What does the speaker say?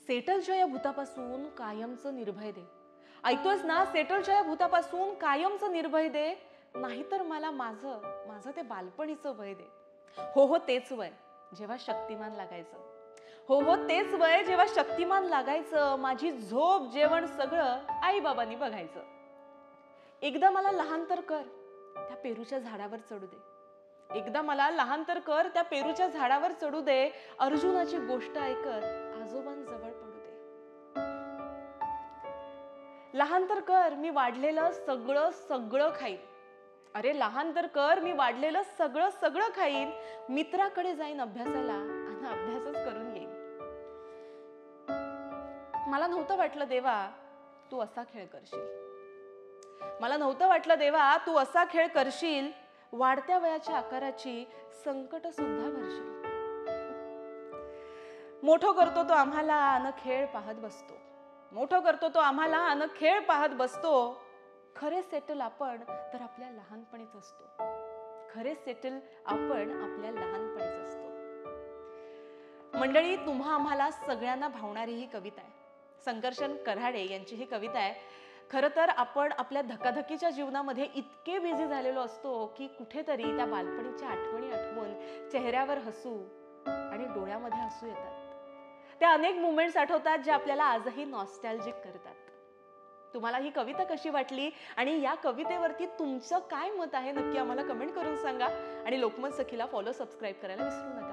सेटलच्या या भूतापासून कायमचं निर्भय दे. ऐकतोयस ना? सेटलच्या या भूतापासून कायमचं निर्भय दे, नाहीतर मला माझं ते बालपणीचं वय दे. हो तेच वय जेव्हा शक्तिमान लागायचं. हो तेच वय जेव्हा शक्तिमान लागायचं. माझी झोप जेवण सगळं आई बाबांनी बघायचं. एकदा मला लहान तर कर त्या पेरूच्या झाडावर चढू दे. एकदा मला लहान तर कर त्या पेरूच्या झाडावर चढू दे. अर्जुनाची गोष्ट ऐकत आजोबांजवळ पडू दे. लहान तर कर मी वाढलेलं सगळं सगळं खाईन. अरे लहान तर कर मी वाढलेलं सगळं सगळं खाईन. मित्राकडे जाईन अभ्यासाला आणि अभ्यासच करून येईन. मला नव्हतं वाटलं देवा तू असा खेळ करशील. मला नव्हतं वाटलं देवा तू असा खेळ करशील. वाढत्या वयाच्या आकाराची संकट सुद्धा भरशील. मोठं करतो तो आम्हाला अन खेळ पाहत बसतो. मोठं करतो तो आम्हाला अन खेळ पाहत बसतो. खरे सेटल आपण तर आपल्या लहानपणीच असतो. खरे सेटल आपण आपल्या लहानपणीच असतो. मंडळी, तुम्हा आम्हाला सगळ्यांना भावणारी ही कविता आहे. संकर्षण कऱ्हाडे यांची ही कविता आहे. खरं तर आपण आपल्या धकाधकीच्या जीवनामध्ये इतके बिझी झालेलो असतो की कुठेतरी त्या बालपणीच्या आठवणी आठवून चेहऱ्यावर हसू आणि डोळ्यामध्ये हसू येतात. त्या अनेक मुमेंट्स आठवतात जे आपल्याला आजही नॉस्टॅल्जिक करतात. तुम्हाला ही कविता कशी वाटली आणि या कवितेवरती तुमचं काय मत आहे नक्की आम्हाला कमेंट करून सांगा. आणि लोकमत सखीला फॉलो सबस्क्राईब करायला विसरू नका.